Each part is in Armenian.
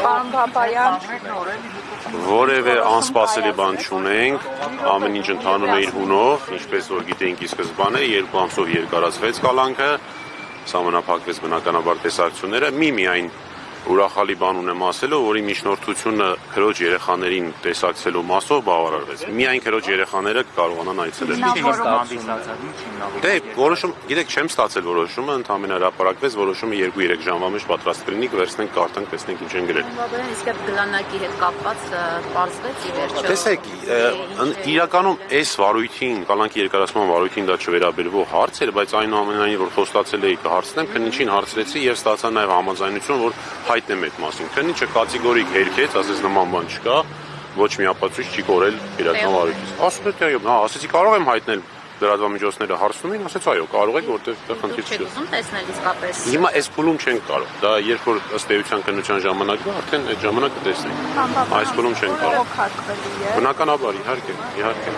Պարոն Բաբայան, Որևէ անսպասելի բան չունենք, ամեն ինչ ընթանում է իր հունով, ինչպես որ գիտեինք ի սկզբանե, 2 ամսով երկարացվեց կալանքը, սահմանափակվեց բնականաբար տեսակցությունները, միայն ուրախալի բան ունեմ ասելով, որի միջնորդությունը քրոջ երեխաներին տեսակցելու մասով բավարարվեց։ Միայն քրոջ երեխաները կարողանան այցելել։ Դե, որոշում, գիտեք, չեմ ստացել որոշումը, ընդհանրապես հրապարակվեց, որոշումը 2-3 ժամվա մեջ պատրաստ կլինի, կվերցնենք, կարդանք, տեսնենք ինչ են գրել։ Իսկ գլանակի հետ կապված պարզվեց ի վերջո։ Տեսեք, իրականում այս վարույթին, կալանքի երկարացման վարույթին դա չվերաբերվող հարց էր, բայց այնուամենայնիվ որ խոստացել էի կհարցնեմ, քննիչին հարցրեցի եւ ստացա նաեւ համաձայնություն, որ հայտնեմ այդ մասին։ Քննիչը կատեգորիկ հերքեց, ասես նման բան չկա, ոչ մի ապացույց չի կորել իրական վարույթից։ Ասում է թե այո, ասեցի կարող եմ հայտնել լրատվամիջոցները հարցնում են, ասեց այո, կարող եք, որտեղ խնդիր չի։ Չեք ուզում տեսնել իսկապես։ Հիմա այս փուլում չենք կարող։ Դա երբ որ ըստ էության քննության ժամանակը արդեն այդ ժամանակը տեսնենք։ Այս փուլում չենք կարող։ Բնականաբար, իհարկե։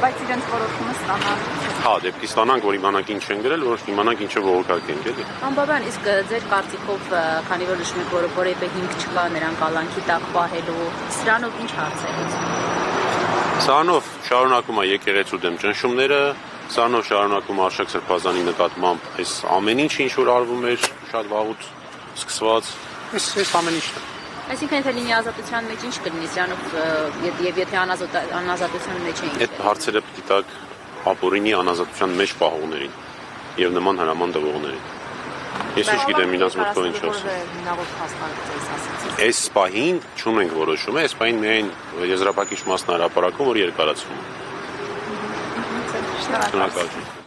Բայց իրենց որոշումը ստանան։ Հա, դեպքի ստանանք, որ իմանանք ինչ են գրել, որ իմանանք ինչը բողոքակ են գել։ Անբավան, իսկ ձեր կարծիքով, քանի որ նշում եք, որ որևէ հիմք չկա նրան կալանքի տակ պահելու, սրանով ինչ հարց է լուծվում։ Սրանով շարունակում է եկեղեցու դեմ ճնշումները, սրանով շարունակում է Արշակ Սրբազանի նկատմամբ այս ամեն ինչ ինչ որ արվում էր շատ վաղուց սկսված, այս ամեն ինչն է։ Այսինքն եթե լինի ազատության մեջ ինչ կլինի, սրանով եւ եթե անազատության մեջ է ինչ։ Այդ հարցերը պիտի տակ ապօրինի անազատության մեջ պահողներին եւ նման հրաման տվողներին։ Ես ինչ գիտեմ իրաց մտքով ինչ ասում։ Այս պահին չունենք որոշում, այս պահին միայն եզրափակիչ մասն հրապարակում, որ երկարացվում է։ Շնորհակալ եմ։